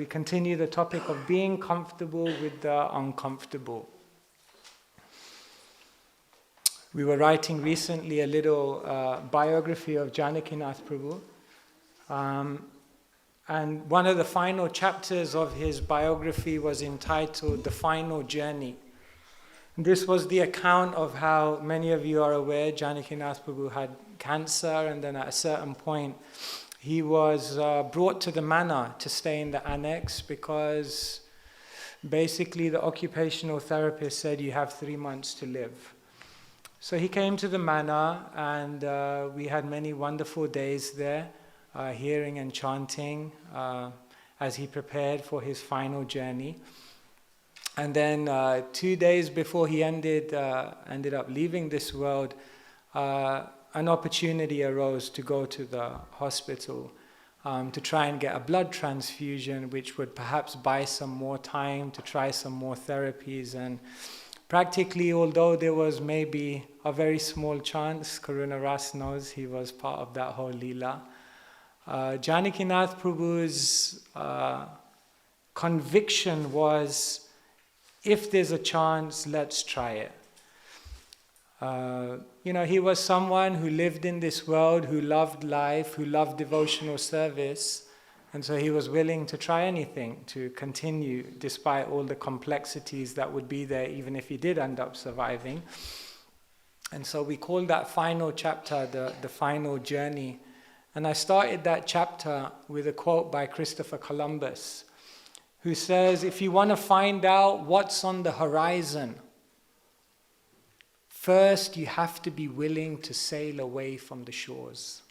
we continue the topic of being comfortable with the uncomfortable. We were writing recently a little biography of Janakinath Prabhu. And one of the final chapters of his biography was entitled The Final Journey. This was the account of how, many of you are aware, Janakinath Prabhu had cancer, and then at a certain point he was brought to the manor to stay in the annex because basically the occupational therapist said you have 3 months to live. So he came to the manor, and we had many wonderful days there, hearing and chanting as he prepared for his final journey. And then 2 days before he ended up leaving this world, an opportunity arose to go to the hospital to try and get a blood transfusion, which would perhaps buy some more time to try some more therapies. And practically, although there was maybe a very small chance, Karuna Ras knows he was part of that whole Leela, Janakinath Prabhu's conviction was, if there's a chance, let's try it. He was someone who lived in this world, who loved life, who loved devotional service, and so he was willing to try anything to continue despite all the complexities that would be there, even if he did end up surviving. And so we call that final chapter the final journey. And I started that chapter with a quote by Christopher Columbus, who says, if you want to find out what's on the horizon, first you have to be willing to sail away from the shores.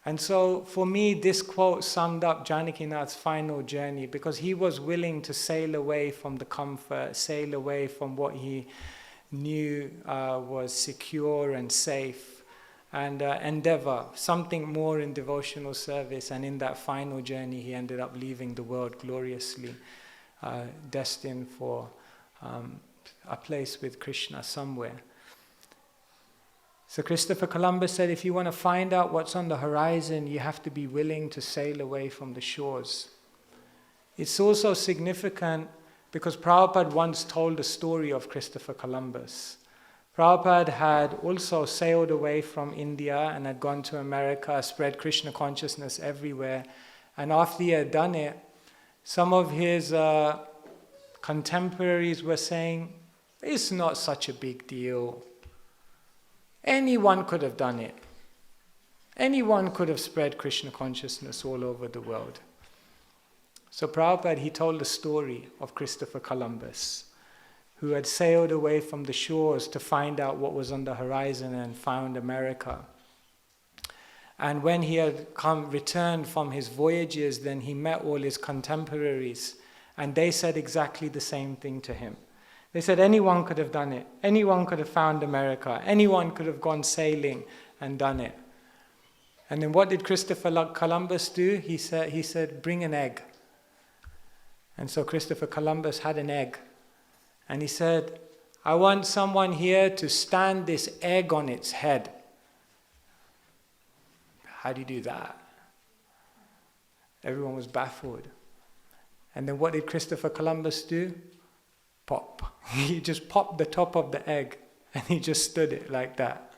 And so for me, this quote summed up Janakinath's final journey, because he was willing to sail away from the comfort, sail away from what he knew was secure and safe, and endeavor something more in devotional service. And in that final journey, he ended up leaving the world gloriously, destined for a place with Krishna somewhere. So Christopher Columbus said, if you want to find out what's on the horizon, you have to be willing to sail away from the shores. It's also significant because Prabhupada once told the story of Christopher Columbus. Prabhupada had also sailed away from India and had gone to America, spread Krishna consciousness everywhere. And after he had done it, some of his contemporaries were saying, it's not such a big deal. Anyone could have done it. Anyone could have spread Krishna consciousness all over the world. So Prabhupada, he told the story of Christopher Columbus, who had sailed away from the shores to find out what was on the horizon and found America. And when he had returned from his voyages, then he met all his contemporaries, and they said exactly the same thing to him. They said anyone could have done it. Anyone could have found America. Anyone could have gone sailing and done it. And then what did Christopher Columbus do? He said, bring an egg. And so Christopher Columbus had an egg. And he said, I want someone here to stand this egg on its head. How do you do that? Everyone was baffled. And then what did Christopher Columbus do? Pop. He just popped the top of the egg and he just stood it like that.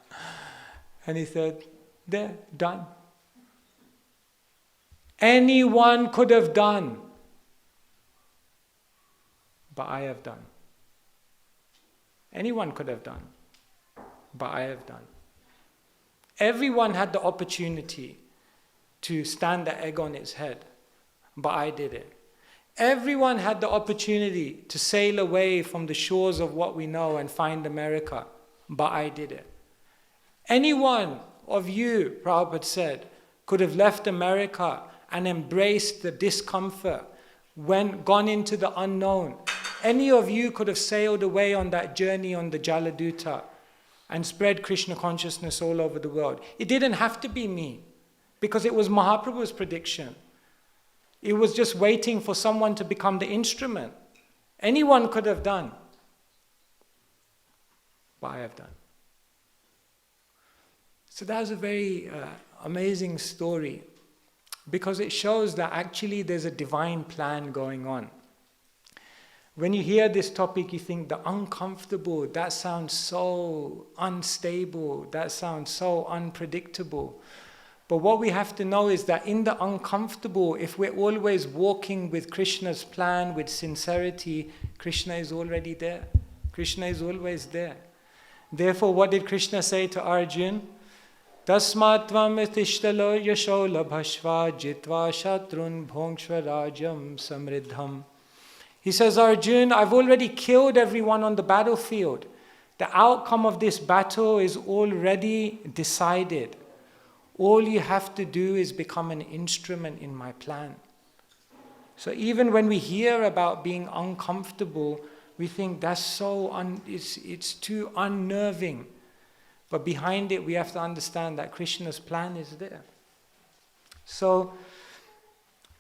And he said, there, done. Anyone could have done, but I have done. Anyone could have done, but I have done. Everyone had the opportunity to stand the egg on its head, but I did it. Everyone had the opportunity to sail away from the shores of what we know and find America, but I did it. Any one of you, Prabhupada said, could have left America and embraced the discomfort, gone into the unknown. Any of you could have sailed away on that journey on the Jaladuta and spread Krishna consciousness all over the world. It didn't have to be me, because it was Mahaprabhu's prediction. It was just waiting for someone to become the instrument. Anyone could have done, but I have done. So that was a very amazing story because it shows that actually there's a divine plan going on. When you hear this topic, you think the uncomfortable, that sounds so unstable, that sounds so unpredictable. But what we have to know is that in the uncomfortable, if we're always walking with Krishna's plan, with sincerity, Krishna is already there. Krishna is always there. Therefore, what did Krishna say to Arjuna? Tasmat tvam tishtalo yasho labhashva jitva shatrun bhongshva rajam samriddham. He says, Arjuna, I've already killed everyone on the battlefield. The outcome of this battle is already decided. All you have to do is become an instrument in my plan. So even when we hear about being uncomfortable, we think that's it's too unnerving. But behind it, we have to understand that Krishna's plan is there. So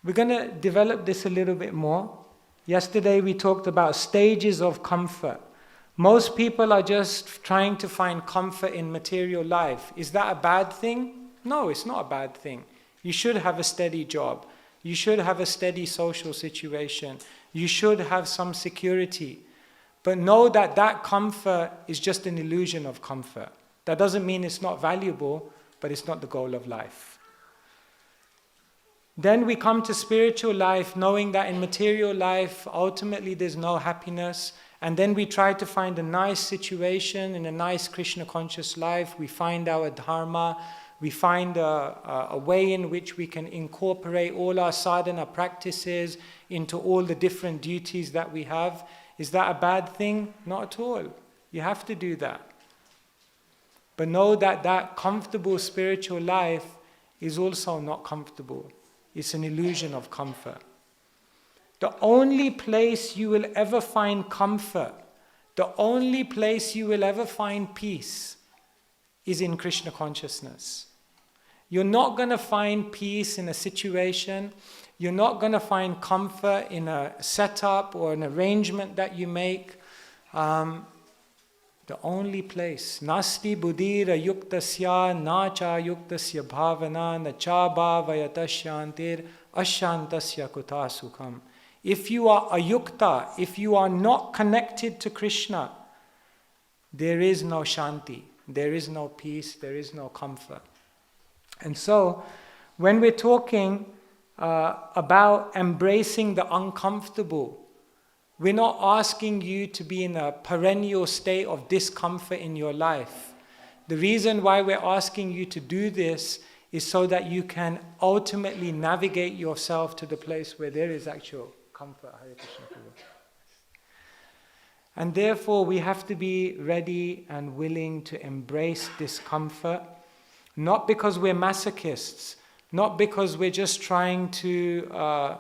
we're going to develop this a little bit more. Yesterday we talked about stages of comfort. Most people are just trying to find comfort in material life. Is that a bad thing? No, it's not a bad thing. You should have a steady job. You should have a steady social situation. You should have some security. But know that that comfort is just an illusion of comfort. That doesn't mean it's not valuable, but it's not the goal of life. Then we come to spiritual life, knowing that in material life, ultimately there's no happiness. And then we try to find a nice situation in a nice Krishna conscious life. We find our dharma. We find a way in which we can incorporate all our sadhana practices into all the different duties that we have. Is that a bad thing? Not at all. You have to do that. But know that that comfortable spiritual life is also not comfortable. It's an illusion of comfort. The only place you will ever find comfort, the only place you will ever find peace is in Krishna consciousness. You're not going to find peace in a situation. You're not going to find comfort in a setup or an arrangement that you make. The only place, nasti buddhira yuktasya na cha yuktasya bhavana na cha bhavayata shantir ashantasya kuta sukham. If you are ayukta, if you are not connected to Krishna, there is no shanti, there is no peace, there is no comfort. And so, when we're talking about embracing the uncomfortable, we're not asking you to be in a perennial state of discomfort in your life. The reason why we're asking you to do this is so that you can ultimately navigate yourself to the place where there is actual comfort. Hare Krishna. And therefore, we have to be ready and willing to embrace discomfort, not because we're masochists, not because we're just trying to,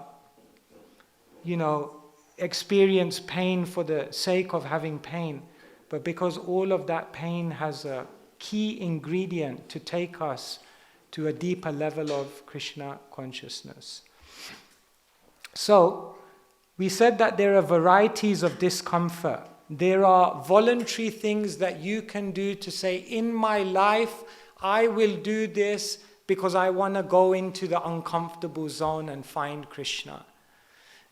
experience pain for the sake of having pain, but because all of that pain has a key ingredient to take us to a deeper level of Krishna consciousness. So, we said that there are varieties of discomfort. There are voluntary things that you can do to say, in my life, I will do this because I want to go into the uncomfortable zone and find Krishna.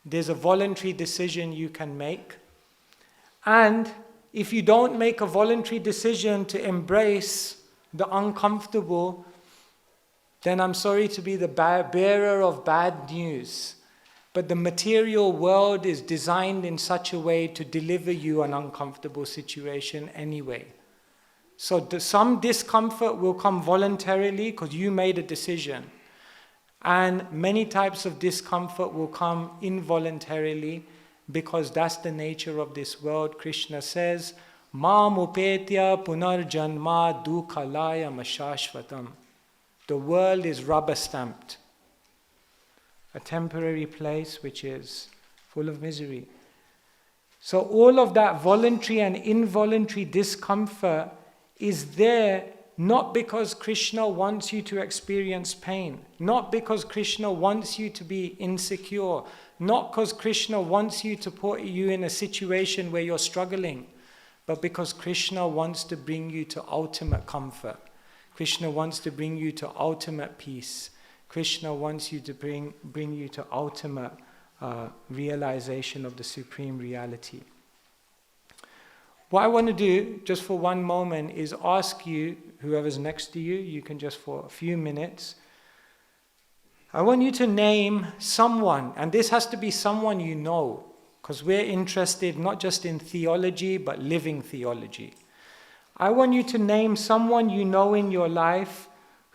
There's a voluntary decision you can make. And if you don't make a voluntary decision to embrace the uncomfortable, then I'm sorry to be the bearer of bad news. But the material world is designed in such a way to deliver you an uncomfortable situation anyway. So some discomfort will come voluntarily because you made a decision. And many types of discomfort will come involuntarily because that's the nature of this world. Krishna says, Mam upetya punarjanma dukhalaya mashashvatam. The world is rubber stamped. A temporary place which is full of misery. So all of that voluntary and involuntary discomfort is there not because Krishna wants you to experience pain, not because Krishna wants you to be insecure, not because Krishna wants you to put you in a situation where you're struggling, but because Krishna wants to bring you to ultimate comfort. Krishna wants to bring you to ultimate peace. Krishna wants you to bring you to ultimate realization of the supreme reality. What I want to do, just for one moment, is ask you, whoever's next to you, you can just for a few minutes, I want you to name someone, and this has to be someone you know, because we're interested not just in theology, but living theology. I want you to name someone you know in your life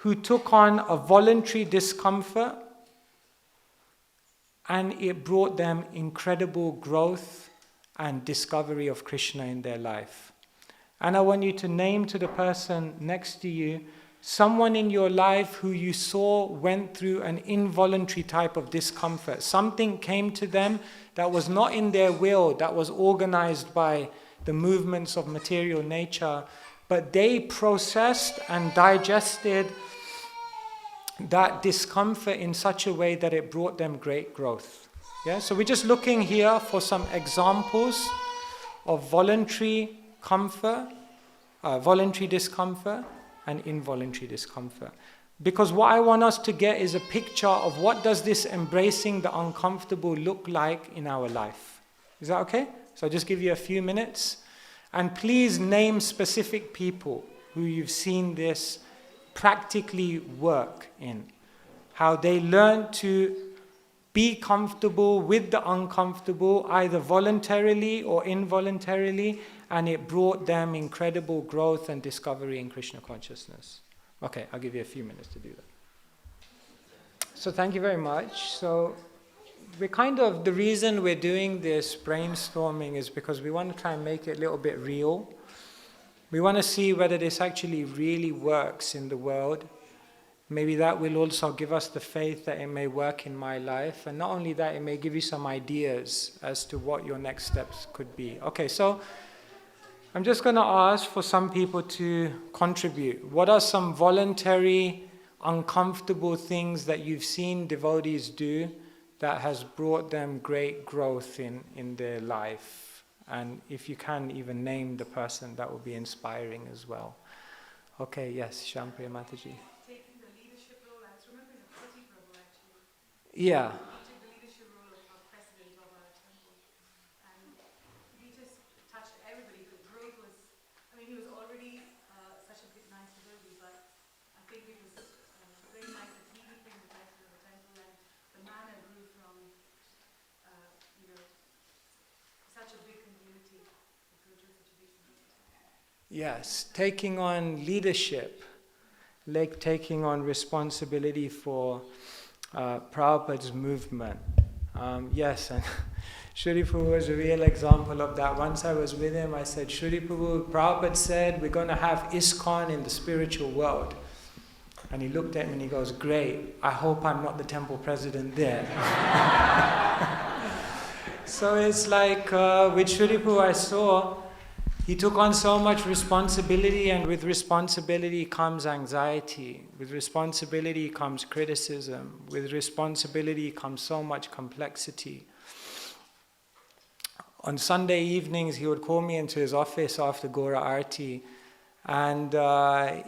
who took on a voluntary discomfort and it brought them incredible growth and discovery of Krishna in their life. And I want you to name to the person next to you someone in your life who you saw went through an involuntary type of discomfort. Something came to them that was not in their will, that was organized by the movements of material nature, but they processed and digested that discomfort in such a way that it brought them great growth. Yeah? So we're just looking here for some examples of voluntary discomfort and involuntary discomfort. Because what I want us to get is a picture of what does this embracing the uncomfortable look like in our life. Is that okay? So I'll just give you a few minutes. And please name specific people who you've seen this practically work in. How they learn to be comfortable with the uncomfortable, either voluntarily or involuntarily, and it brought them incredible growth and discovery in Krishna consciousness. Okay, I'll give you a few minutes to do that. So thank you very much. So the reason we're doing this brainstorming is because we want to try and make it a little bit real. We want to see whether this actually really works in the world. Maybe that will also give us the faith that it may work in my life. And not only that, it may give you some ideas as to what your next steps could be. Okay, so I'm just going to ask for some people to contribute. What are some voluntary, uncomfortable things that you've seen devotees do that has brought them great growth in their life? And if you can even name the person, that would be inspiring as well. Okay, yes, Shampriya Mataji. Taking the leadership role, I was remembering a prabhu actually. Yeah. He took the leadership role of president of our temple. And he just touched everybody. The growth was, he was already such a big, nice devotee, but I think it was very nice that he became the president of the temple, and the manner grew from, such a big community. It grew to such a big community. Yes, taking on leadership, like taking on responsibility for Prabhupada's movement. Yes, and Shri Prabhu was a real example of that. Once I was with him, I said, Shri Prabhu, Prabhupada said we're going to have ISKCON in the spiritual world. And he looked at me and he goes, great, I hope I'm not the temple president there. So it's like with Shri Prabhu I saw, he took on so much responsibility, and with responsibility comes anxiety. With responsibility comes criticism. With responsibility comes so much complexity. On Sunday evenings, he would call me into his office after Gora Arti, and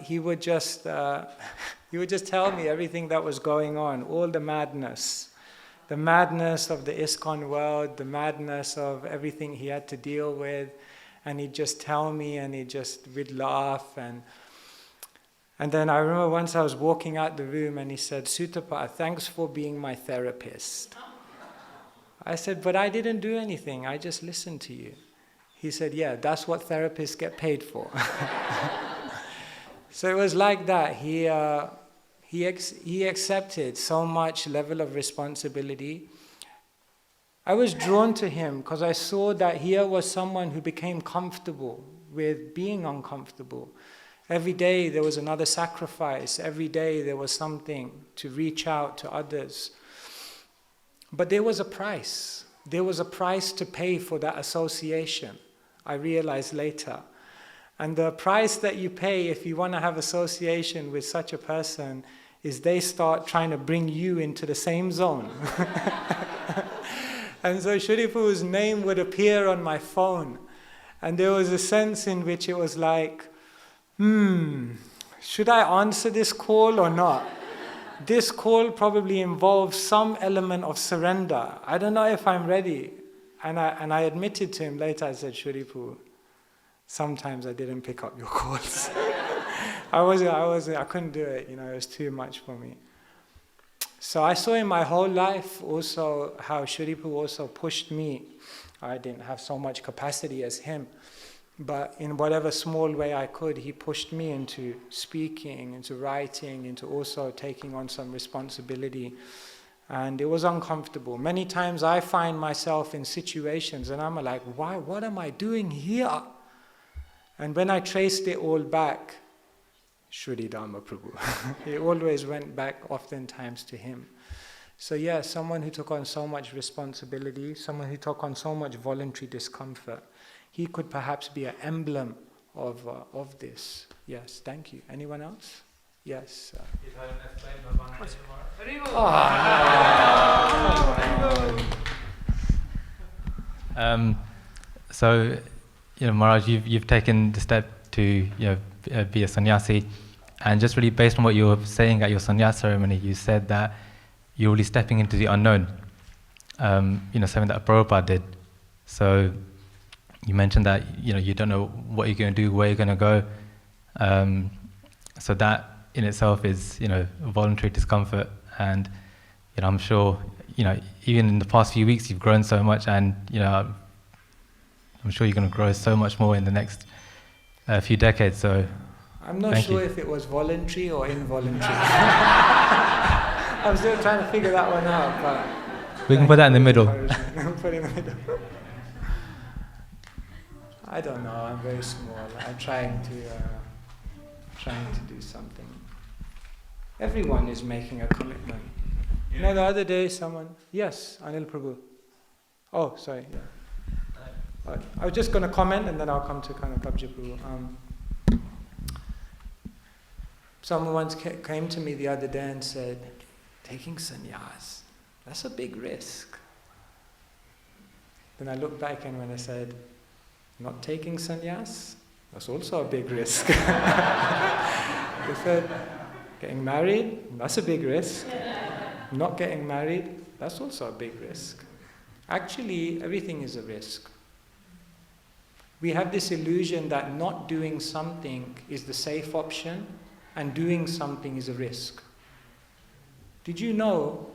he would just tell me everything that was going on, all the madness of the ISKCON world, the madness of everything he had to deal with. And he'd just tell me, and we'd laugh. And then I remember once I was walking out the room, and he said, Sutapa, thanks for being my therapist. I said, but I didn't do anything, I just listened to you. He said, yeah, that's what therapists get paid for. So it was like that. He accepted so much level of responsibility. I was drawn to him because I saw that here was someone who became comfortable with being uncomfortable. Every day there was another sacrifice. Every day there was something to reach out to others. But there was a price. There was a price to pay for that association, I realized later. And the price that you pay if you want to have association with such a person is they start trying to bring you into the same zone. And so Shri Prabhu's name would appear on my phone. And there was a sense in which it was like, should I answer this call or not? this call probably involves some element of surrender. I don't know if I'm ready. And I admitted to him later, I said, Shuripu, sometimes I didn't pick up your calls. I couldn't do it, it was too much for me. So I saw in my whole life also how Shuripu also pushed me. I didn't have so much capacity as him, but in whatever small way I could, he pushed me into speaking, into writing, into also taking on some responsibility. And it was uncomfortable. Many times I find myself in situations and I'm like, why? What am I doing here? And when I traced it all back, Shri Dharma Prabhu. It always went back oftentimes to him. So yeah, someone who took on so much responsibility, someone who took on so much voluntary discomfort, he could perhaps be an emblem of this. Yes, thank you. Anyone else? Yes. So, Maharaj, you've taken the step to be a sannyasi, and just really based on what you were saying at your sannyas ceremony, you said that you're really stepping into the unknown. Something that Prabhupada did. So you mentioned that you don't know what you're going to do, where you're going to go. So that in itself is voluntary discomfort, and I'm sure even in the past few weeks you've grown so much, and I'm sure you're going to grow so much more in the next few decades. So I'm not sure if it was voluntary or involuntary. I'm still trying to figure that one out, but we can put that in the middle. Put in the middle. I don't know. I'm very small. I'm trying to do something. Everyone is making a commitment. The other day someone... Yes, Anil Prabhu. Oh, sorry. Yeah. I was just going to comment and then I'll come to kind of Kabja Prabhu. Someone once came to me the other day and said, taking sannyas, that's a big risk. Then I looked back and when I said, not taking sannyas, that's also a big risk. They said, getting married, that's a big risk. Not getting married, that's also a big risk. Actually, everything is a risk. We have this illusion that not doing something is the safe option and doing something is a risk. Did you know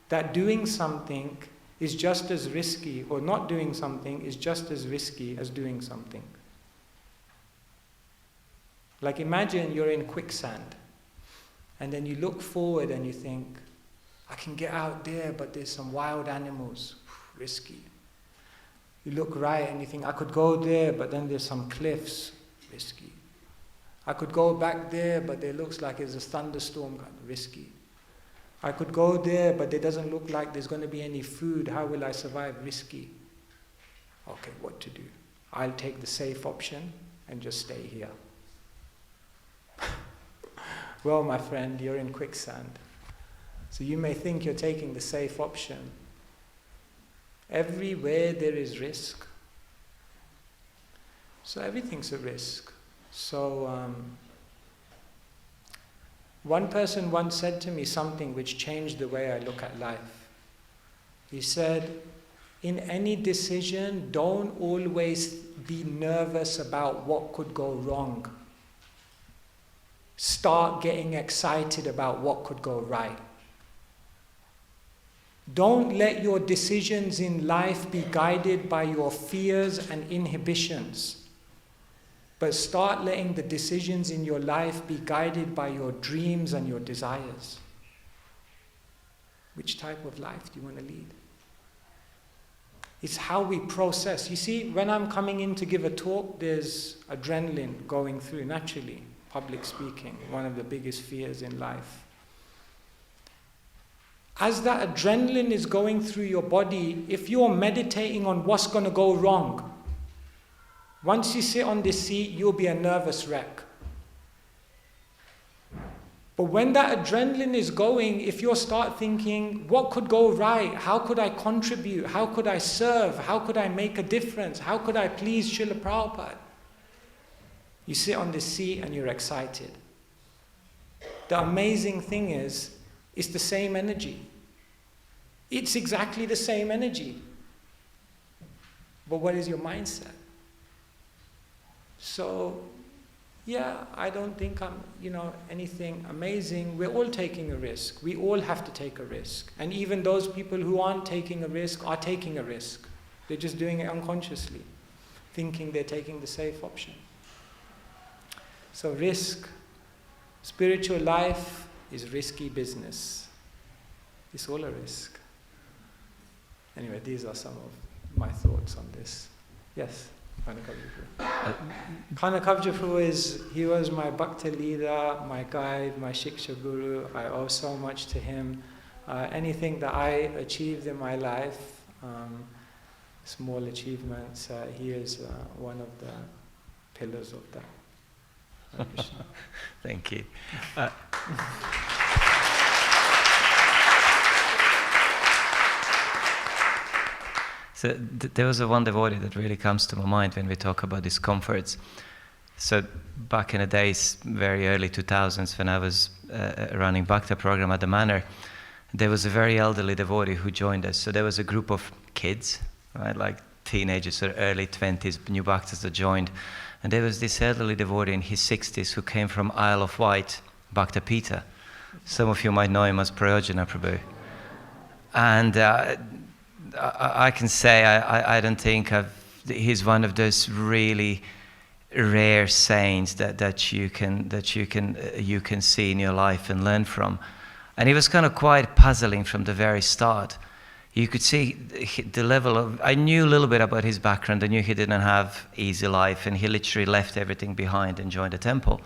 that doing something is just as risky, or not doing something is just as risky as doing something? Like imagine you're in quicksand and then you look forward and you think, I can get out there, but there's some wild animals, risky. You look right and you think, I could go there, but then there's some cliffs, risky. I could go back there, but there looks like there's a thunderstorm, risky. I could go there, but it doesn't look like there's going to be any food. How will I survive? Risky. Okay, what to do? I'll take the safe option and just stay here. Well, my friend, you're in quicksand. So you may think you're taking the safe option. Everywhere there is risk. So everything's a risk. So one person once said to me something which changed the way I look at life. He said, in any decision, don't always be nervous about what could go wrong. Start getting excited about what could go right. Don't let your decisions in life be guided by your fears and inhibitions, but start letting the decisions in your life be guided by your dreams and your desires. Which type of life do you want to lead? It's how we process. You see, when I'm coming in to give a talk, there's adrenaline going through naturally. Public speaking, one of the biggest fears in life. As that adrenaline is going through your body, if you're meditating on what's going to go wrong, once you sit on this seat, you'll be a nervous wreck. But when that adrenaline is going, if you start thinking, what could go right? How could I contribute? How could I serve? How could I make a difference? How could I please Srila Prabhupada? You sit on this seat and you're excited. The amazing thing is, It's the same energy. It's exactly the same energy. But what is your mindset? So, yeah, I don't think I'm, anything amazing. We're all taking a risk. We all have to take a risk. And even those people who aren't taking a risk are taking a risk. They're just doing it unconsciously, thinking they're taking the safe option. So risk, spiritual life is risky business. It's all a risk. Anyway, these are some of my thoughts on this. Yes? Kanakabja Prabhu he was my bhakti leader, my guide, my shiksha guru. I owe so much to him. Anything that I achieved in my life, small achievements, he is one of the pillars of that. Hare Krishna. Thank you. So there was one devotee that really comes to my mind when we talk about discomforts. So back in the days, very early 2000s, when I was running Bhakti program at the Manor, there was a very elderly devotee who joined us. So there was a group of kids, right, like teenagers or early 20s, new Bhaktas that joined. And there was this elderly devotee in his 60s who came from Isle of Wight, Bhakta Pita. Some of you might know him as Prayojana Prabhu. And I can say I don't think he's one of those really rare saints that you can see in your life and learn from. And it was kind of quite puzzling from the very start. You could see the level of... I knew a little bit about his background. I knew he didn't have easy life, and he literally left everything behind and joined the temple.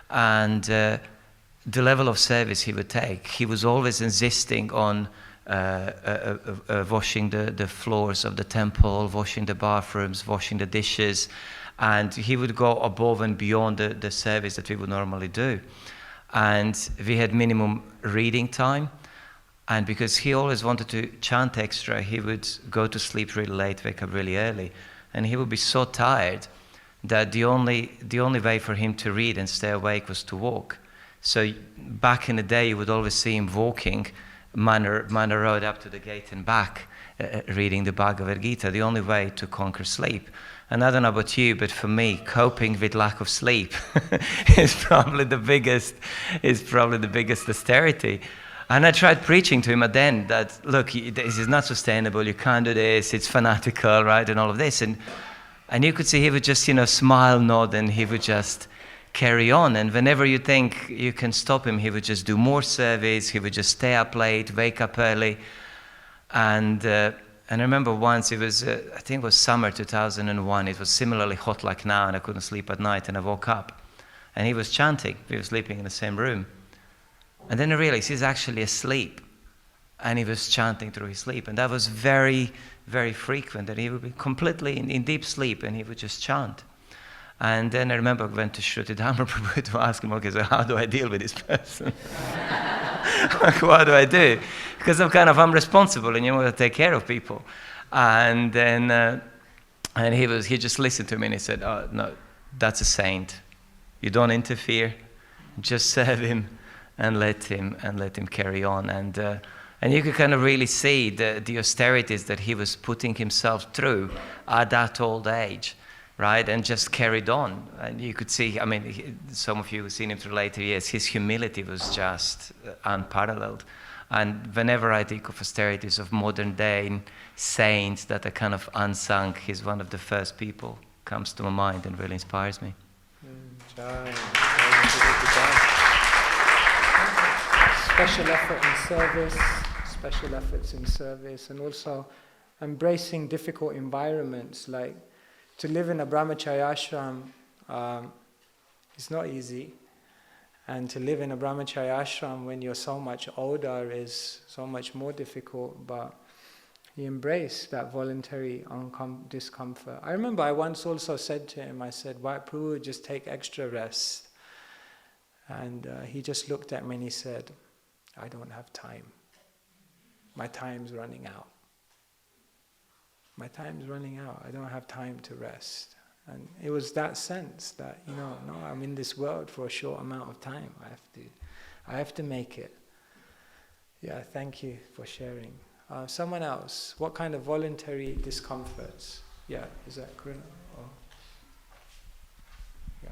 And the level of service he would take, he was always insisting on washing the floors of the temple, washing the bathrooms, washing the dishes, and he would go above and beyond the service that we would normally do. And we had minimum reading time, and because he always wanted to chant extra, he would go to sleep really late, wake up really early, and he would be so tired that the only way for him to read and stay awake was to walk. So back in the day, you would always see him walking Manor Road up to the gate and back, reading the Bhagavad Gita, the only way to conquer sleep. And I don't know about you, but for me, coping with lack of sleep is probably the biggest austerity. And I tried preaching to him at the end that, look, this is not sustainable, you can't do this, it's fanatical, right, and all of this. And you could see he would just, smile, nod, and he would just carry on. And whenever you think you can stop him, he would just do more service, he would just stay up late, wake up early. And I remember once, it was, I think it was summer 2001, it was similarly hot like now, and I couldn't sleep at night, and I woke up. And he was chanting, we were sleeping in the same room. And then I realized he's actually asleep, and he was chanting through his sleep. And that was very, very frequent, that he would be completely in deep sleep, and he would just chant. And then I remember I went to Shruti Dhamma Prabhu to ask him, okay, so how do I deal with this person? What do I do? Because I'm responsible, and I take care of people. And then he just listened to me, and he said, oh, no, that's a saint. You don't interfere, just serve him and let him carry on. And you could kind of really see the austerities that he was putting himself through at that old age. Right, and just carried on. And you could see, some of you have seen him through later years, his humility was just unparalleled. And whenever I think of austerities of modern day saints that are kind of unsung, he's one of the first people comes to my mind and really inspires me. Special effort in service, special efforts in service, and also embracing difficult environments. Like, to live in a brahmacharya ashram is not easy, and to live in a brahmacharya ashram when you're so much older is so much more difficult, but you embrace that voluntary discomfort. I remember I once also said to him, I said, why, Prabhu, just take extra rest. And he just looked at me and he said, I don't have time. My time's running out. My time's running out. I don't have time to rest. And it was that sense that, no, I'm in this world for a short amount of time. I have to make it. Yeah, thank you for sharing. Someone else, what kind of voluntary discomforts? Yeah, is that correct? Or, yeah.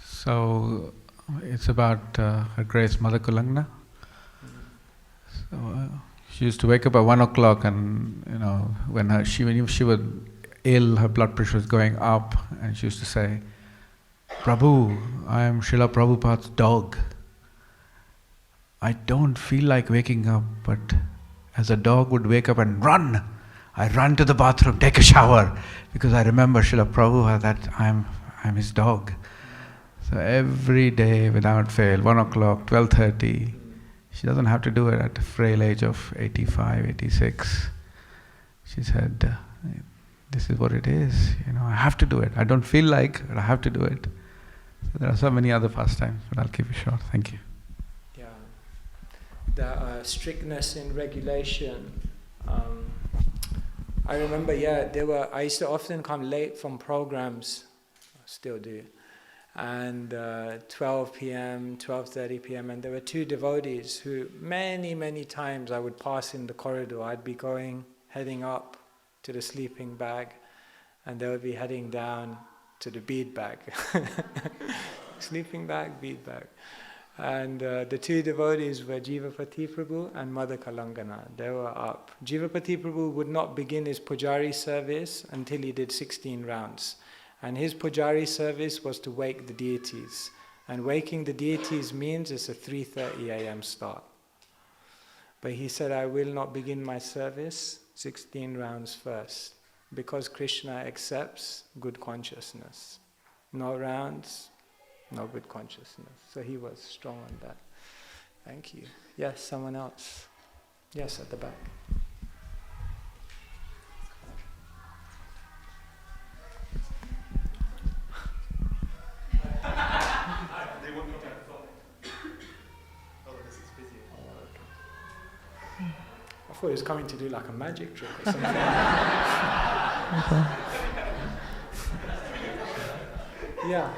So it's about Her Grace Mother Kulangna. So she used to wake up at 1 o'clock, and when she was ill, her blood pressure was going up, and she used to say, "Prabhu, I am Srila Prabhupada's dog. I don't feel like waking up, but as a dog would wake up and run, I run to the bathroom, take a shower, because I remember Srila Prabhupada that I'm his dog." So every day without fail, 1 o'clock, 12:30, she doesn't have to do it at a frail age of 85, 86. She said, this is what it is, I have to do it. I don't feel like, but I have to do it. So there are so many other pastimes, but I'll keep it short. Thank you. Yeah, the strictness in regulation. I remember, I used to often come late from programs, I still do, and 12 p.m., 12:30 p.m., and there were two devotees who many times I would pass in the corridor. I'd be heading up to the sleeping bag, and they would be heading down to the bead bag. Sleeping bag, bead bag. And the two devotees were Jivapati Prabhu and Mother Kalangana. They were up. Jivapati Prabhu would not begin his pujari service until he did 16 rounds. And his pujari service was to wake the deities. And waking the deities means it's a 3:30 a.m. start. But he said, I will not begin my service 16 rounds first, because Krishna accepts good consciousness. No rounds, no good consciousness. So he was strong on that. Thank you. Yes, someone else. Yes, at the back. I thought he was coming to do like a magic trick or something. Yeah.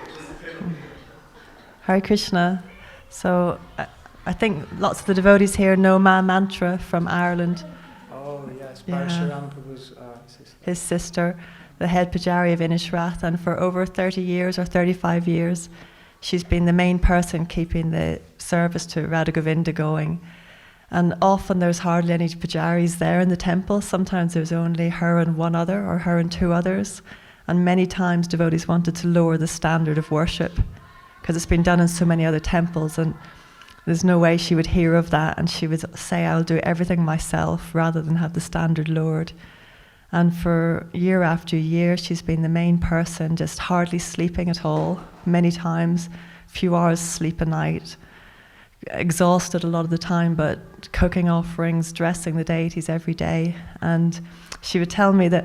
Hare Krishna. So I think lots of the devotees here know my mantra from Ireland. Oh yes, Parashuram Prabhu's sister. His sister, the head pujari of Inishrath, and for over 30 years or 35 years, she's been the main person keeping the service to Radha Govinda going. And often there's hardly any pujaris there in the temple. Sometimes there's only her and one other, or her and two others. And many times devotees wanted to lower the standard of worship, because it's been done in so many other temples, and there's no way she would hear of that, and she would say, I'll do everything myself rather than have the standard lowered. And for year after year, she's been the main person, just hardly sleeping at all, many times, few hours sleep a night, exhausted a lot of the time, but cooking offerings, dressing the deities every day. And she would tell me that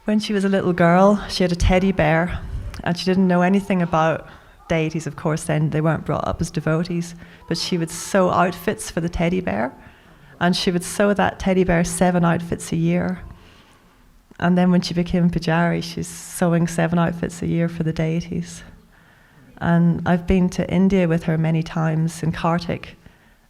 when she was a little girl, she had a teddy bear, and she didn't know anything about deities, of course, then they weren't brought up as devotees, but she would sew outfits for the teddy bear, and she would sew that teddy bear 7 outfits a year. And then when she became pujari, she's sewing 7 outfits a year for the deities. And I've been to India with her many times in Kartik,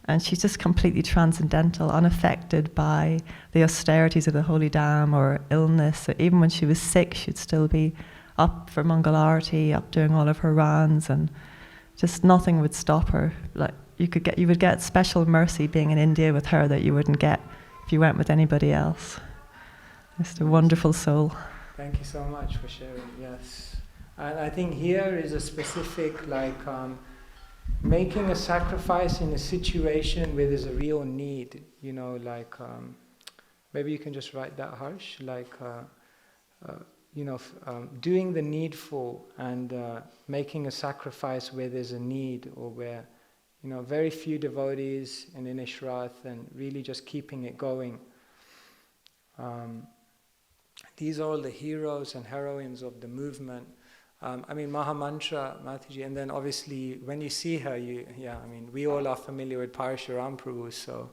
and she's just completely transcendental, unaffected by the austerities of the holy dam or illness. So even when she was sick, she'd still be up for Mangalarti, up doing all of her rounds, and just nothing would stop her. Like you would get special mercy being in India with her that you wouldn't get if you went with anybody else. Just a wonderful soul. Thank you so much for sharing. Yes. And I think here is a specific, making a sacrifice in a situation where there's a real need, maybe you can just write that, Harsh, doing the needful and making a sacrifice where there's a need, or where, very few devotees in Inishrath, and really just keeping it going. These are all the heroes and heroines of the movement. Mahamantra, Mataji, and then obviously when you see her, we all are familiar with Parashuram Prabhu, so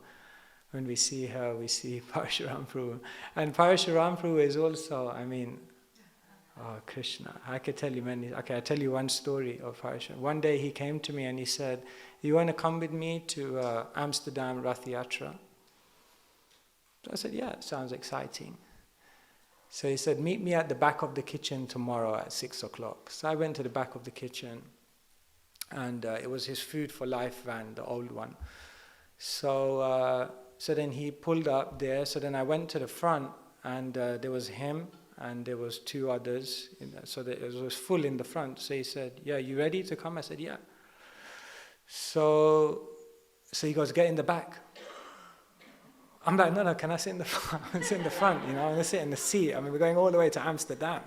when we see her, we see Parashuram Prabhu. And Parashuram Prabhu is also, Oh, Krishna. I could tell you many. Okay, I'll tell you one story of Harsha. One day he came to me and he said, "You want to come with me to Amsterdam Rath Yatra?" So I said, "Yeah, sounds exciting." So he said, "Meet me at the back of the kitchen tomorrow at 6 o'clock. So I went to the back of the kitchen, and it was his Food for Life van, the old one. So then he pulled up there. So then I went to the front, and there was him, and there was two others. So that it was full in the front. So he said, "Yeah, you ready to come?" I said, "Yeah." So he goes, "Get in the back." I'm like, no, can I sit in the front? Sit in the front, I'm going to sit in the seat. I mean, we're going all the way to Amsterdam.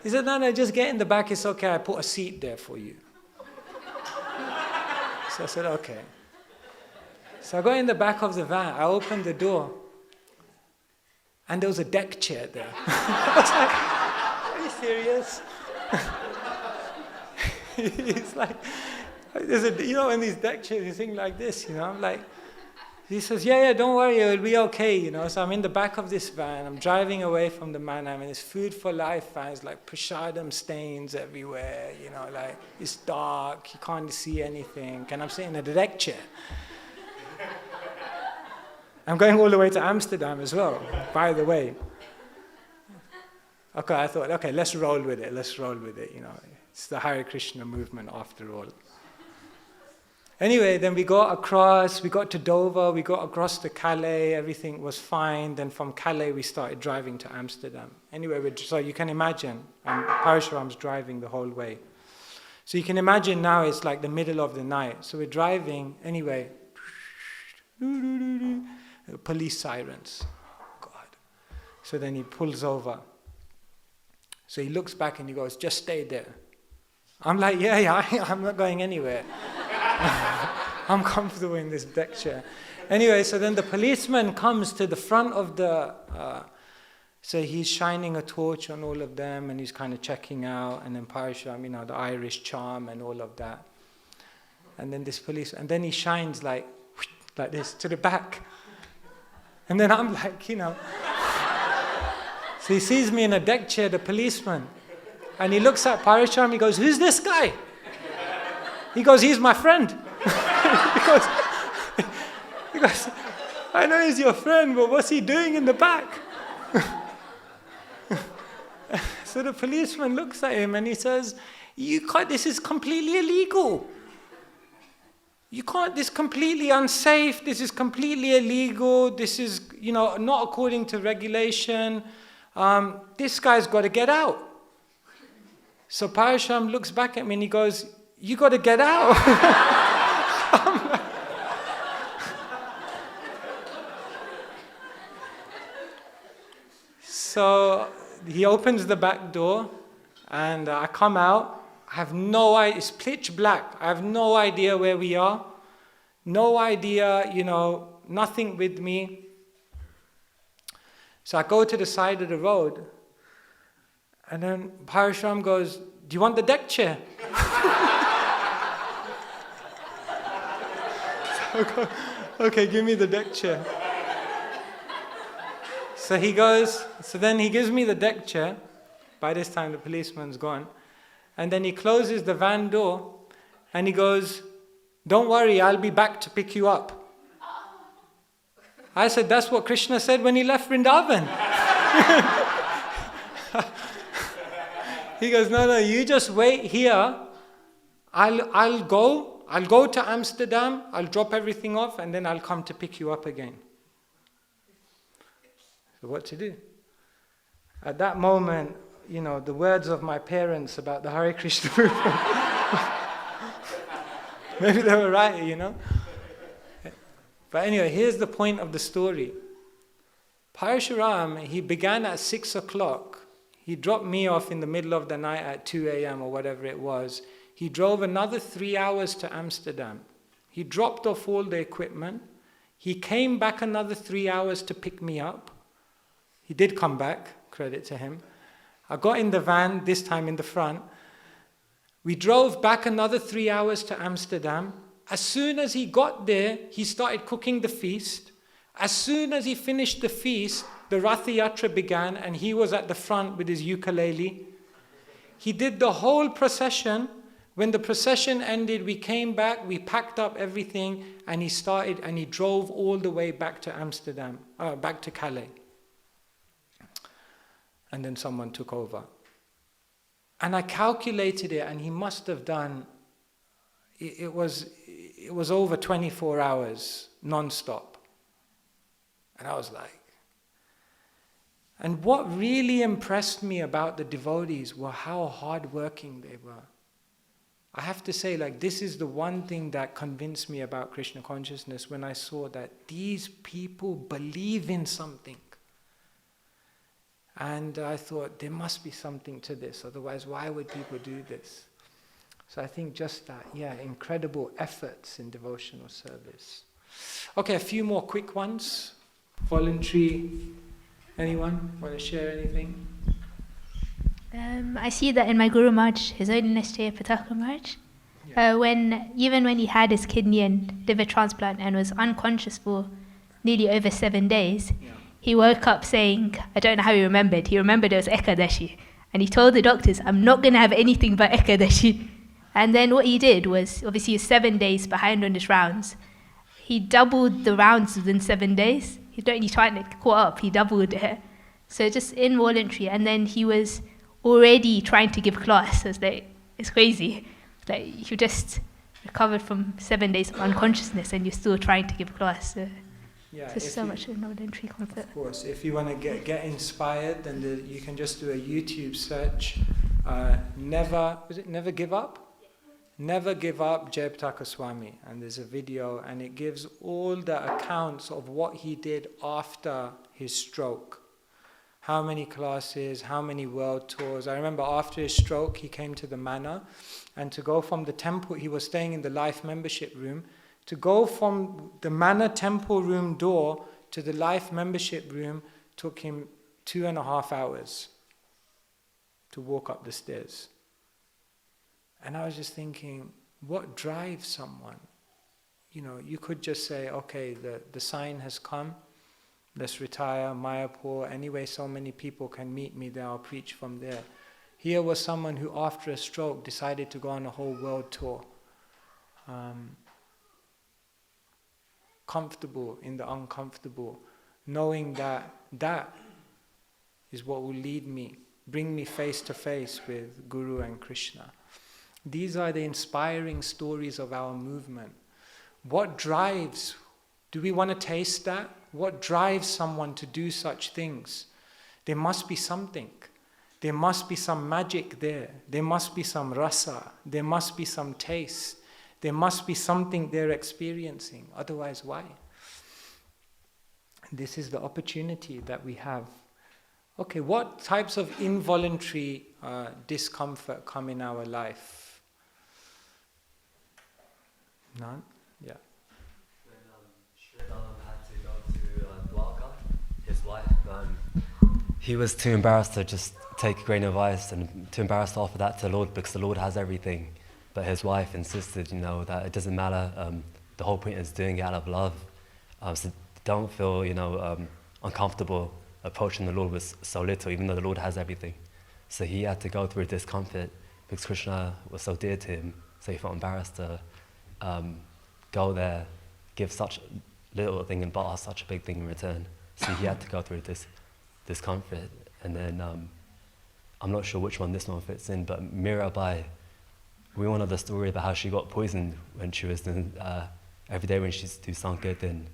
He said, no, just get in the back. It's okay. I put a seat there for you. So I said, okay. So I got in the back of the van. I opened the door. And there was a deck chair there. I was like, are you serious? He's like, in these deck chairs, you think like this, I'm like, he says, yeah, don't worry, it'll be okay, So I'm in the back of this van. I'm driving away from the man. I'm in this Food for Life van. It's like prasadam stains everywhere, like it's dark. You can't see anything. And I'm sitting in a deck chair. I'm going all the way to Amsterdam as well, by the way. Okay, I thought, okay, let's roll with it. It's the Hare Krishna movement after all. Anyway, then we got to Dover, we got across to Calais, everything was fine. Then from Calais, we started driving to Amsterdam. Anyway, so you can imagine, Parashuram's driving the whole way. So you can imagine now it's like the middle of the night. So we're driving, anyway, police sirens. Oh, God. So then he pulls over. So he looks back and he goes, "Just stay there." I'm like, yeah, I'm not going anywhere. I'm comfortable in this deck chair. Anyway, so then the policeman comes to the front of the... so he's shining a torch on all of them, and he's kind of checking out, and then Parashuram, the Irish charm and all of that. And then this police... And then he shines like this to the back. And then I'm like, So he sees me in a deck chair, the policeman. And he looks at Parashuram, he goes, "Who's this guy?" He goes, "He's my friend." he goes, "I know he's your friend, but what's he doing in the back?" So the policeman looks at him and he says, "This is completely illegal. You can't, this is completely unsafe, this is completely illegal, this is, not according to regulation. This guy's got to get out." So Parashuram looks back at me and he goes, "You got to get out." So he opens the back door and I come out. I have no idea, it's pitch black. I have no idea where we are. No idea, nothing with me. So I go to the side of the road. And then Parashuram goes, "Do you want the deck chair?" So I go, "Okay, give me the deck chair." So then he gives me the deck chair. By this time the policeman's gone. And then he closes the van door and he goes, "Don't worry, I'll be back to pick you up." I said, "That's what Krishna said when he left Vrindavan." He goes, no, you just wait here. I'll go to Amsterdam, I'll drop everything off, and then I'll come to pick you up again. So what to do? At that moment, the words of my parents about the Hare Krishna movement, maybe they were right, But anyway, here's the point of the story. Parashuram, he began at 6 o'clock. He dropped me off in the middle of the night at 2 a.m. or whatever it was. He drove another 3 hours to Amsterdam. He dropped off all the equipment. He came back another 3 hours to pick me up. He did come back, credit to him. I got in the van, this time in the front. We drove back another 3 hours to Amsterdam. As soon as he got there, he started cooking the feast. As soon as he finished the feast, the Ratha Yatra began and he was at the front with his ukulele. He did the whole procession. When the procession ended, we came back, we packed up everything, and he started and he drove all the way back to Amsterdam, back to Calais. And then someone took over. And I calculated it, and he must have done, it was over 24 hours, non-stop. And I was like, and what really impressed me about the devotees were how hardworking they were. I have to say, like, this is the one thing that convinced me about Krishna consciousness when I saw that these people believe in something. And I thought, there must be something to this, otherwise why would people do this? So I think just that, incredible efforts in devotional service. Okay, a few more quick ones. Voluntary, anyone want to share anything? I see that in my Guru Maharaj, His Holiness Jaya Pataka Maharaj, even when he had his kidney and liver transplant and was unconscious for nearly over 7 days, he woke up saying, I don't know how he remembered it was Ekadashi. And he told the doctors, I'm not going to have anything but Ekadashi. And then what he did was, obviously he was 7 days behind on his rounds. He doubled the rounds within 7 days. He don't need to caught up, he doubled it. So just involuntary. And then he was already trying to give class. So it's crazy. Like, you just recovered from 7 days of unconsciousness and you're still trying to give class. So there's so much involuntary comfort. Of course, if you want to get inspired, then you can just do a YouTube search. Never Give Up? Never Give Up, Keshava Swami. And there's a video, and it gives all the accounts of what he did after his stroke. How many classes, how many world tours. I remember after his stroke, he came to the manor, and to go from the temple, he was staying in the life membership room, to go from the manor temple room door to the life membership room took him 2.5 hours to walk up the stairs. And I was just thinking, what drives someone? You know, you could just say, okay, the sign has come, let's retire, Mayapur, anyway so many people can meet me there, I'll preach from there. Here was someone who after a stroke decided to go on a whole world tour. Comfortable in the uncomfortable, knowing that that is what will lead me, bring me face to face with Guru and Krishna. These are the inspiring stories of our movement. What drives, do we want to taste that? What drives someone to do such things? There must be something. There must be some magic there. There must be some rasa. There must be some taste. There must be something they're experiencing. Otherwise, why? This is the opportunity that we have. Okay, what types of involuntary discomfort come in our life? None? Yeah. When Shridaman had to go to Dwarka, his wife, he was too embarrassed to just take a grain of rice and too embarrassed to offer that to the Lord because the Lord has everything. But his wife insisted, that it doesn't matter. The whole point is doing it out of love. So don't feel, uncomfortable approaching the Lord with so little, even though the Lord has everything. So he had to go through discomfort because Krishna was so dear to him. So he felt embarrassed to go there, give such little thing and but such a big thing in return. So he had to go through this discomfort. And then I'm not sure which one this one fits in, but Mirabai, we all know the story about how she got poisoned when she was doing, every day when she used to do Sankirtan,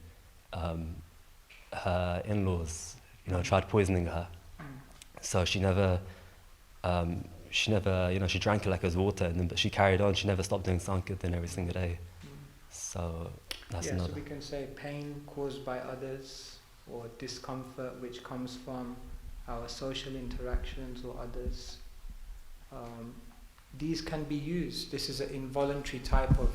her in-laws, tried poisoning her. So she never, she drank it like it was water, but she carried on. She never stopped doing Sankirtan every single day. So that's another. So we can say pain caused by others, or discomfort which comes from our social interactions or others. These can be used. This is an involuntary type of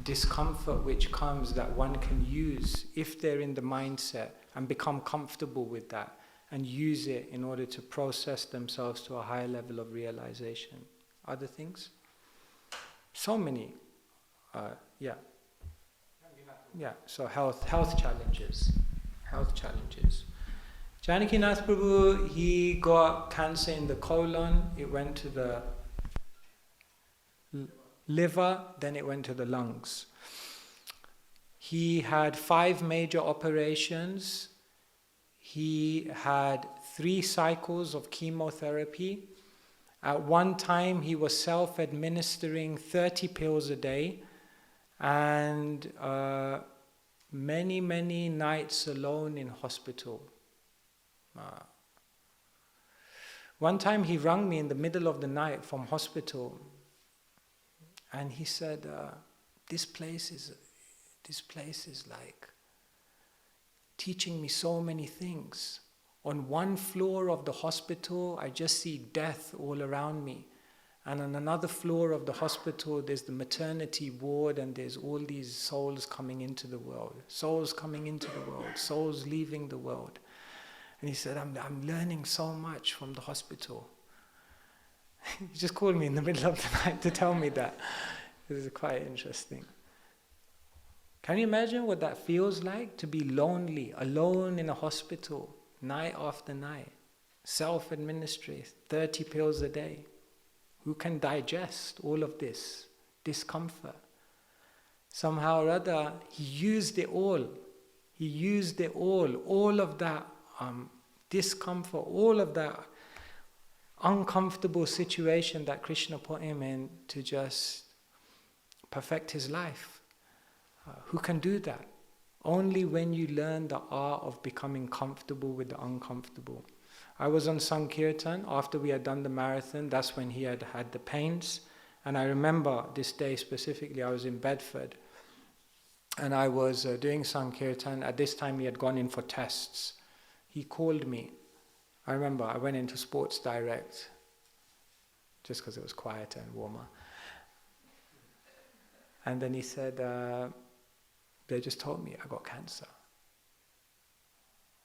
discomfort which comes that one can use if they're in the mindset and become comfortable with that and use it in order to process themselves to a higher level of realization. Other things? So many. So health challenges. Janakinath Prabhu, he got cancer in the colon, it went to the liver, then it went to the lungs. He had 5 major operations. He had 3 cycles of chemotherapy. At one time, he was self-administering 30 pills a day, and many, many nights alone in hospital. One time he rang me in the middle of the night from hospital, and he said, this place is like teaching me so many things. On one floor of the hospital, I just see death all around me. And on another floor of the hospital, there's the maternity ward, and there's all these souls coming into the world. Souls coming into the world, souls leaving the world. And he said, I'm learning so much from the hospital. He just called me in the middle of the night to tell me that. This is quite interesting. Can you imagine what that feels like, to be lonely, alone in a hospital, night after night, self-administered, 30 pills a day? Who can digest all of this discomfort? Somehow or other, he used it all. He used it all of that discomfort, all of that uncomfortable situation that Krishna put him in to just perfect his life. Who can do that? Only when you learn the art of becoming comfortable with the uncomfortable. I was on Sankirtan after we had done the marathon. That's when he had had the pains. And I remember this day specifically, I was in Bedford. And I was doing Sankirtan. At this time, he had gone in for tests. He called me. I remember I went into Sports Direct just because it was quieter and warmer. And then he said, they just told me I got cancer.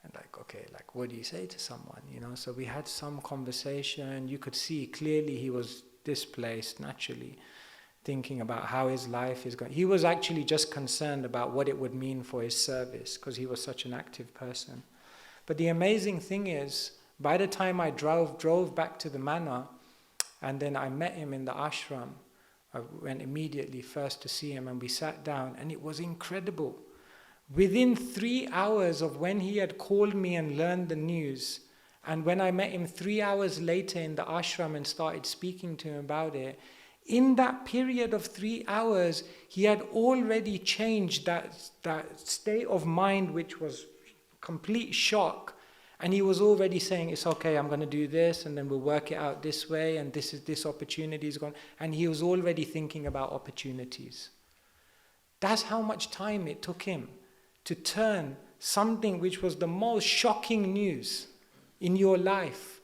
And okay, what do you say to someone, So we had some conversation. You could see clearly he was displaced naturally, thinking about how his life is going. He was actually just concerned about what it would mean for his service, because he was such an active person. But the amazing thing is, by the time I drove back to the manor, and then I met him in the ashram, I went immediately first to see him, and we sat down, and it was incredible. Within 3 hours of when he had called me and learned the news, and when I met him 3 hours later in the ashram and started speaking to him about it, in that period of 3 hours, he had already changed that state of mind, which was complete shock. And he was already saying, it's okay, I'm going to do this, and then we'll work it out this way, and this opportunity is gone. And he was already thinking about opportunities. That's how much time it took him to turn something which was the most shocking news in your life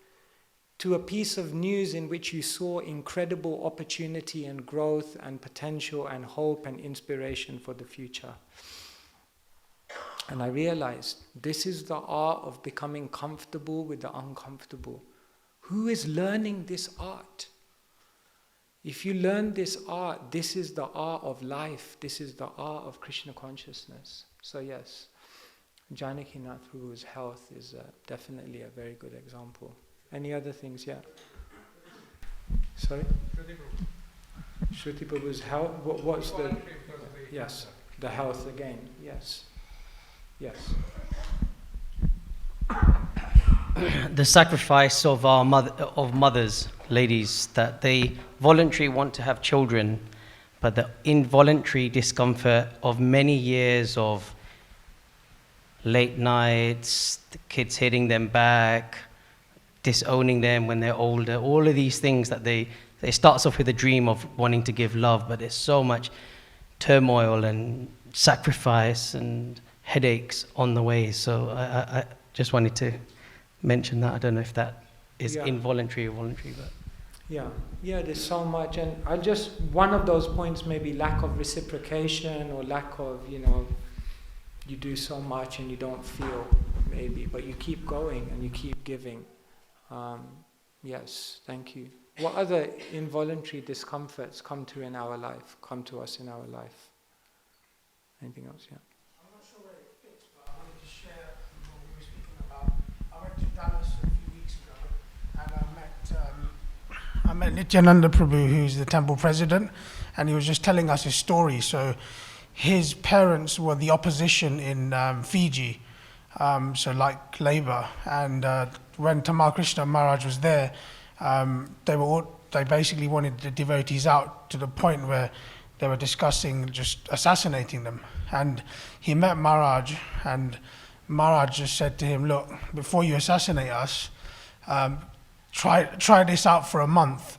to a piece of news in which you saw incredible opportunity and growth and potential and hope and inspiration for the future. And I realized this is the art of becoming comfortable with the uncomfortable. Who is learning this art? If you learn this art, this is the art of life. This is the art of Krishna consciousness. So yes, Janakinath Prabhu's health is definitely a very good example. Any other things? Yeah. Sorry? Shruti Prabhu's health. What's the? Yes, the health again. Yes. Yes. The sacrifice of our mothers, ladies, that they voluntarily want to have children, but the involuntary discomfort of many years of late nights, the kids hitting them back, disowning them when they're older, all of these things that it starts off with a dream of wanting to give love, but there's so much turmoil and sacrifice and headaches on the way. So I just wanted to mention that. I don't know if that is involuntary or voluntary, but yeah, there's so much, and one of those points may be lack of reciprocation, or lack of, you do so much and you don't feel, maybe, but you keep going and you keep giving. Yes, thank you. What other involuntary discomforts come to us in our life? Anything else? Yeah. I'm not sure where it fits, but I wanted to share what we were speaking about. Our met Nityananda Prabhu, who's the temple president, and he was just telling us his story. So his parents were the opposition in Fiji, so like Labour. And when Tamal Krishna Maharaj was there, they basically wanted the devotees out to the point where they were discussing just assassinating them. And he met Maharaj, and Maharaj just said to him, look, before you assassinate us, try this out for a month.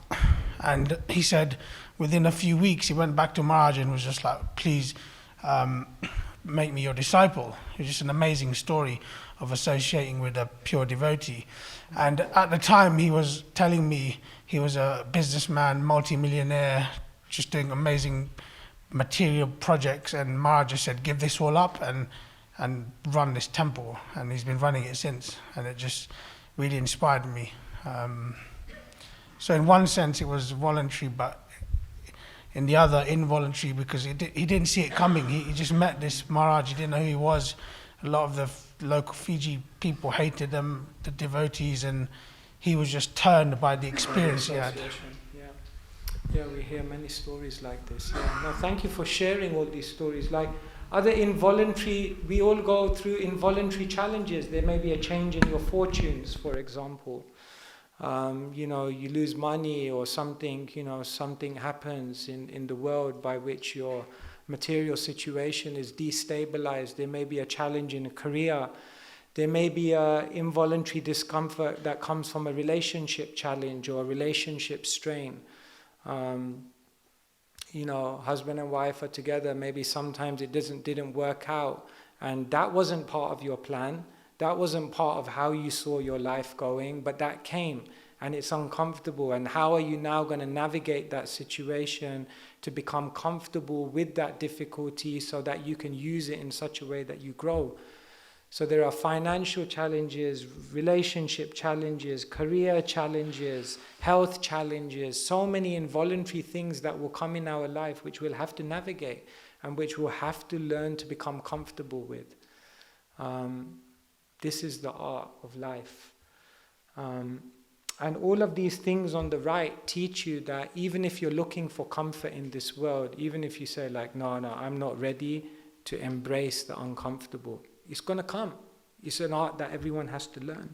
And he said within a few weeks he went back to Maharaj and was just like, please make me your disciple. It was just an amazing story of associating with a pure devotee. And at the time he was telling me he was a businessman, multi-millionaire, just doing amazing material projects, and Maharaj just said, give this all up and run this temple. And he's been running it since, and it just really inspired me. So in one sense it was voluntary, but in the other involuntary, because he didn't see it coming. He just met this Maharaj, he didn't know who he was. A lot of the local Fiji people hated him, the devotees, and he was just turned by the experience he had. Yeah, we hear many stories like this. Yeah. No, thank you for sharing all these stories. Like other involuntary, we all go through involuntary challenges. There may be a change in your fortunes, for example. You lose money or something, something happens in the world by which your material situation is destabilized. There may be a challenge in a career. There may be an involuntary discomfort that comes from a relationship challenge or a relationship strain. Husband and wife are together, maybe sometimes it didn't work out, and that wasn't part of your plan. That wasn't part of how you saw your life going, but that came, and it's uncomfortable. And how are you now going to navigate that situation to become comfortable with that difficulty so that you can use it in such a way that you grow? So there are financial challenges, relationship challenges, career challenges, health challenges, so many involuntary things that will come in our life which we'll have to navigate and which we'll have to learn to become comfortable with. This is the art of life. And all of these things on the right teach you that even if you're looking for comfort in this world, even if you say like, no, I'm not ready to embrace the uncomfortable, it's going to come. It's an art that everyone has to learn.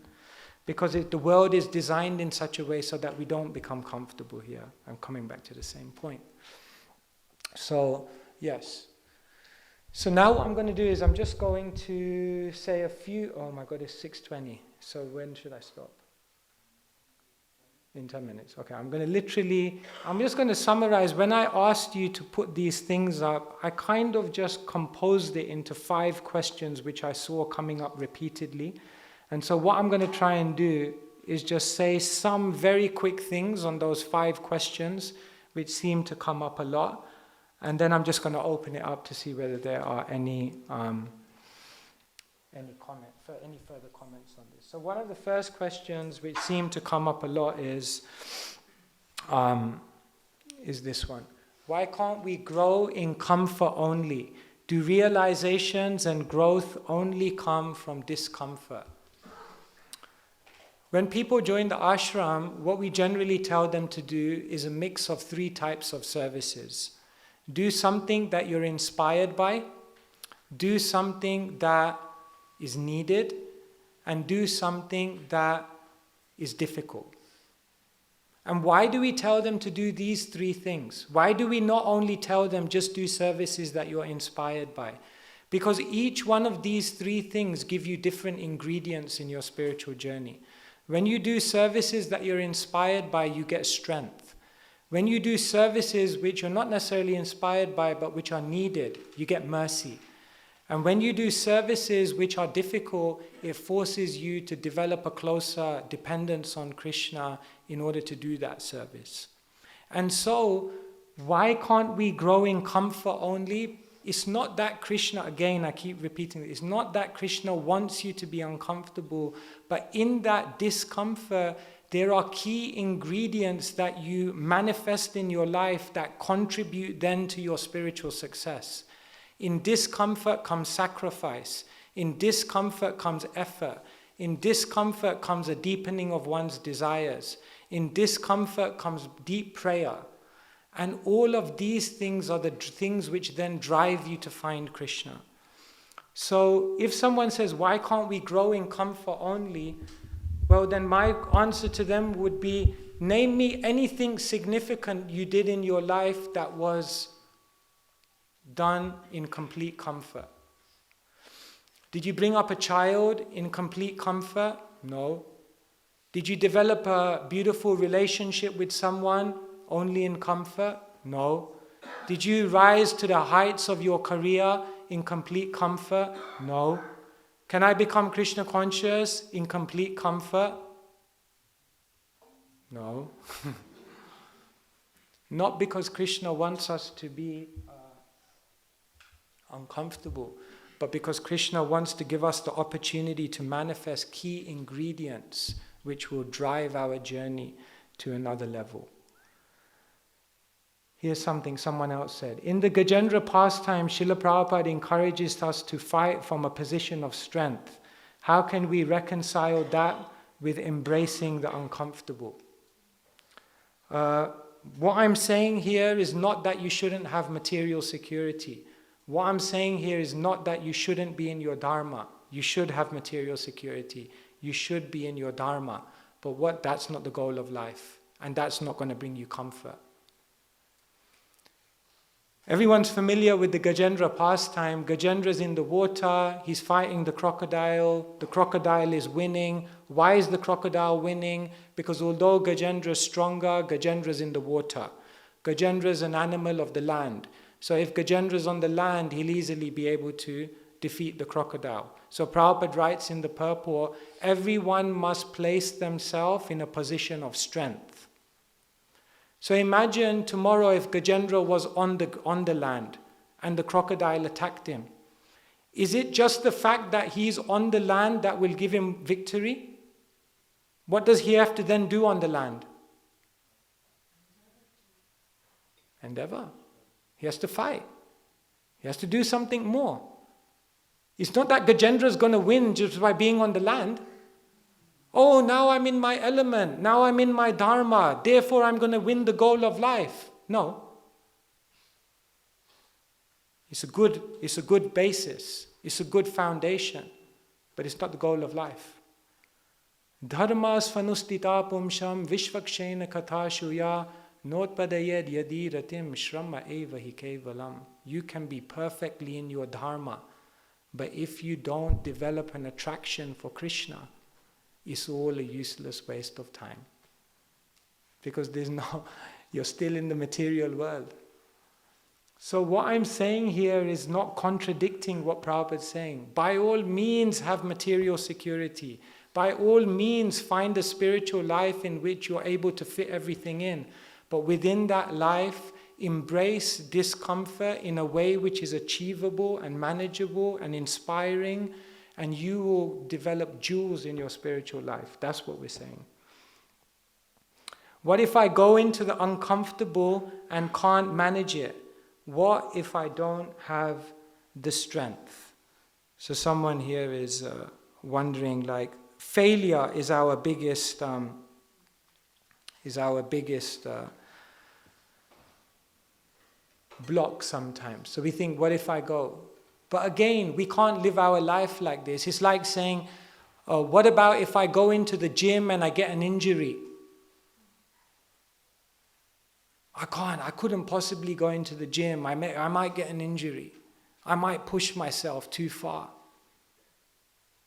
Because the world is designed in such a way so that we don't become comfortable here. I'm coming back to the same point. So, yes. So now what I'm going to do is I'm just going to say a few... Oh my God, it's 6:20. So when should I stop? In 10 minutes. Okay, I'm just going to summarize. When I asked you to put these things up, I kind of just composed it into 5 questions which I saw coming up repeatedly. And so what I'm going to try and do is just say some very quick things on those 5 questions which seem to come up a lot. And then I'm just going to open it up to see whether there are any further comments on this. So one of the first questions which seem to come up a lot is this one. Why can't we grow in comfort only? Do realizations and growth only come from discomfort? When people join the ashram, what we generally tell them to do is a mix of 3 types of services. Do something that you're inspired by, do something that is needed, and do something that is difficult. And why do we tell them to do these 3 things? Why do we not only tell them just do services that you're inspired by? Because each one of these 3 things give you different ingredients in your spiritual journey. When you do services that you're inspired by, you get strength. When you do services which you're not necessarily inspired by but which are needed, you get mercy. And when you do services which are difficult, it forces you to develop a closer dependence on Krishna in order to do that service. And so, why can't we grow in comfort only? It's not that Krishna, again, I keep repeating it, it's not that Krishna wants you to be uncomfortable, but in that discomfort, there are key ingredients that you manifest in your life that contribute then to your spiritual success. In discomfort comes sacrifice. In discomfort comes effort. In discomfort comes a deepening of one's desires. In discomfort comes deep prayer. And all of these things are the things which then drive you to find Krishna. So if someone says, why can't we grow in comfort only? Well, then my answer to them would be, name me anything significant you did in your life that was done in complete comfort. Did you bring up a child in complete comfort? No. Did you develop a beautiful relationship with someone only in comfort? No. Did you rise to the heights of your career in complete comfort? No. Can I become Krishna conscious in complete comfort? No. Not because Krishna wants us to be uncomfortable, but because Krishna wants to give us the opportunity to manifest key ingredients which will drive our journey to another level. Here's something someone else said. In the Gajendra pastime, Srila Prabhupada encourages us to fight from a position of strength. How can we reconcile that with embracing the uncomfortable? What I'm saying here is not that you shouldn't have material security. What I'm saying here is not that you shouldn't be in your dharma. You should have material security. You should be in your dharma. But that's not the goal of life. And that's not going to bring you comfort. Everyone's familiar with the Gajendra pastime. Gajendra's in the water. He's fighting the crocodile. The crocodile is winning. Why is the crocodile winning? Because although Gajendra is stronger, Gajendra's in the water. Gajendra's an animal of the land. So if Gajendra's on the land, he'll easily be able to defeat the crocodile. So Prabhupada writes in the purport, everyone must place themselves in a position of strength. So imagine tomorrow if Gajendra was on the land and the crocodile attacked him. Is it just the fact that he's on the land that will give him victory? What does he have to then do on the land? Endeavor. He has to fight. He has to do something more. It's not that Gajendra is going to win just by being on the land. Oh, now I'm in my element. Now I'm in my dharma. Therefore, I'm going to win the goal of life. No. It's a good basis. It's a good foundation. But it's not the goal of life. Dharmas fanustita pumsham vishvakshena kathashuya notpadayed yadi ratim shrama eva hi kevalam. You can be perfectly in your dharma. But if you don't develop an attraction for Krishna, it's all a useless waste of time. Because you're still in the material world. So what I'm saying here is not contradicting what Prabhupada is saying. By all means have material security. By all means find a spiritual life in which you're able to fit everything in. But within that life, embrace discomfort in a way which is achievable and manageable and inspiring, and you will develop jewels in your spiritual life. That's what we're saying. What if I go into the uncomfortable and can't manage it? What if I don't have the strength? So someone here is wondering, like, failure is our biggest block sometimes. So we think, what if I go? But again, we can't live our life like this. It's like saying, what about if I go into the gym and I get an injury? I couldn't possibly go into the gym. I might get an injury. I might push myself too far.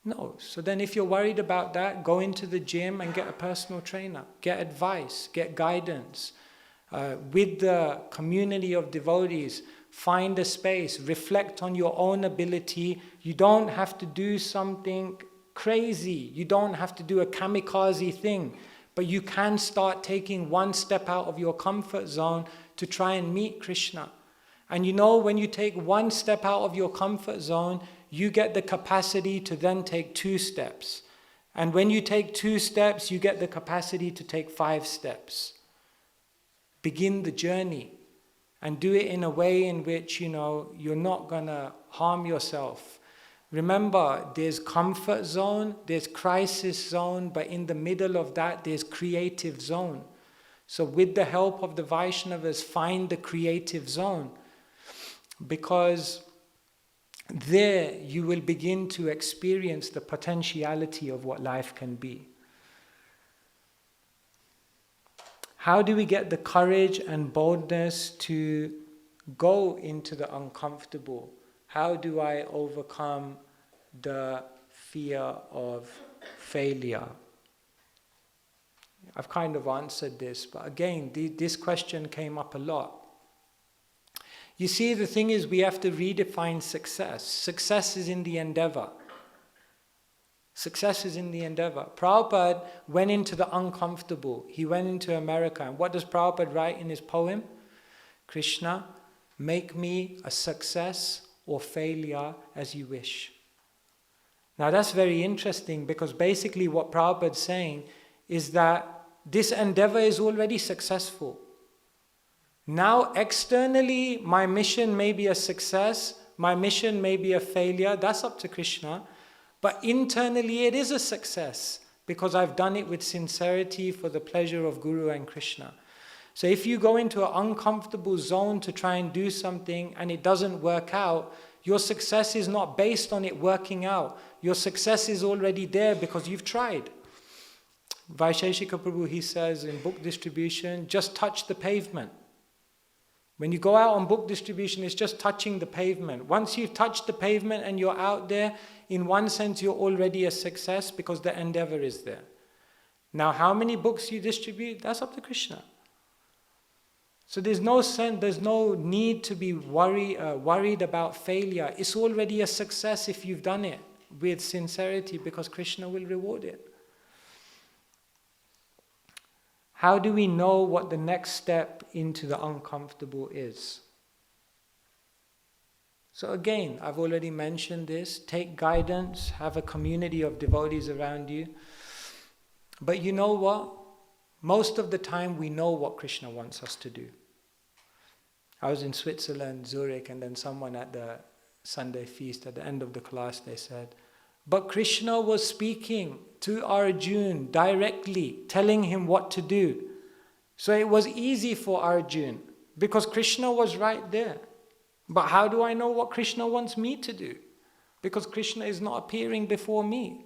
No. So then if you're worried about that, go into the gym and get a personal trainer. Get advice, get guidance. With the community of devotees, find a space, reflect on your own ability. You don't have to do something crazy. You don't have to do a kamikaze thing. But you can start taking one step out of your comfort zone to try and meet Krishna. And you know, when you take one step out of your comfort zone, you get the capacity to then take 2 steps. And when you take 2 steps, you get the capacity to take 5 steps. Begin the journey and do it in a way in which, you're not going to harm yourself. Remember, there's comfort zone, there's crisis zone, but in the middle of that, there's creative zone. So with the help of the Vaishnavas, find the creative zone, because there you will begin to experience the potentiality of what life can be. How do we get the courage and boldness to go into the uncomfortable? How do I overcome the fear of failure? I've kind of answered this, but again, this question came up a lot. You see, the thing is, we have to redefine success. Success is in the endeavor. Success is in the endeavor. Prabhupada went into the uncomfortable. He went into America. And what does Prabhupada write in his poem? Krishna, make me a success or failure as you wish. Now that's very interesting, because basically what Prabhupada's saying is that this endeavor is already successful. Now externally, my mission may be a success, my mission may be a failure, that's up to Krishna. But internally it is a success, because I've done it with sincerity for the pleasure of Guru and Krishna. So if you go into an uncomfortable zone to try and do something and it doesn't work out, your success is not based on it working out. Your success is already there because you've tried. Vaisheshika Prabhu, he says in book distribution, just touch the pavement. When you go out on book distribution, it's just touching the pavement. Once you've touched the pavement and you're out there, in one sense you're already a success because the endeavor is there. Now how many books you distribute, that's up to Krishna. So there's no need to be worried about failure. It's already a success if you've done it with sincerity, because Krishna will reward it. How do we know what the next step into the uncomfortable is? So again, I've already mentioned this. Take guidance, have a community of devotees around you. But you know what? Most of the time we know what Krishna wants us to do. I was in Switzerland, Zurich, and then someone at the Sunday feast, at the end of the class, they said, but Krishna was speaking to Arjuna directly, telling him what to do. So it was easy for Arjuna, because Krishna was right there. But how do I know what Krishna wants me to do? Because Krishna is not appearing before me.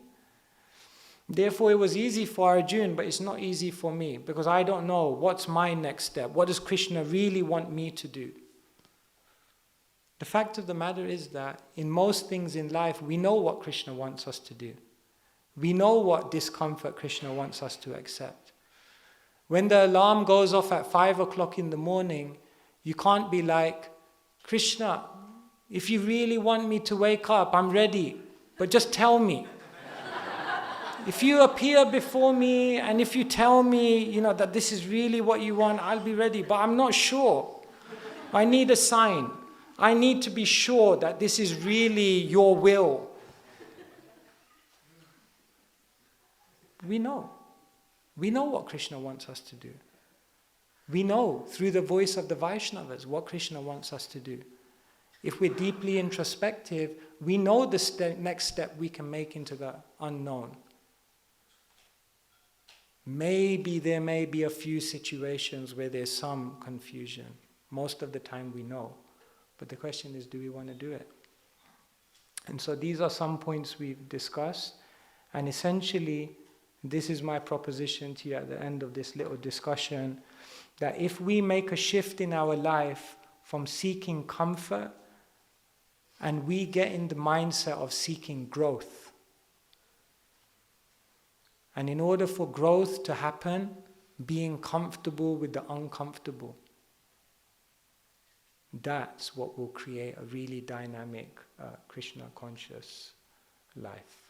Therefore it was easy for Arjuna, but it's not easy for me, because I don't know what's my next step. What does Krishna really want me to do? The fact of the matter is that in most things in life, we know what Krishna wants us to do. We know what discomfort Krishna wants us to accept. When the alarm goes off at 5 o'clock in the morning, you can't be like, Krishna, if you really want me to wake up, I'm ready, but just tell me. If you appear before me and if you tell me, that this is really what you want, I'll be ready, but I'm not sure. I need a sign. I need to be sure that this is really your will. We know. We know what Krishna wants us to do. We know through the voice of the Vaishnavas what Krishna wants us to do. If we're deeply introspective, we know the next step we can make into the unknown. Maybe there may be a few situations where there's some confusion. Most of the time we know. But the question is, do we want to do it? And so these are some points we've discussed. And essentially, this is my proposition to you at the end of this little discussion, that if we make a shift in our life from seeking comfort and we get in the mindset of seeking growth, and in order for growth to happen, being comfortable with the uncomfortable, that's what will create a really dynamic Krishna conscious life.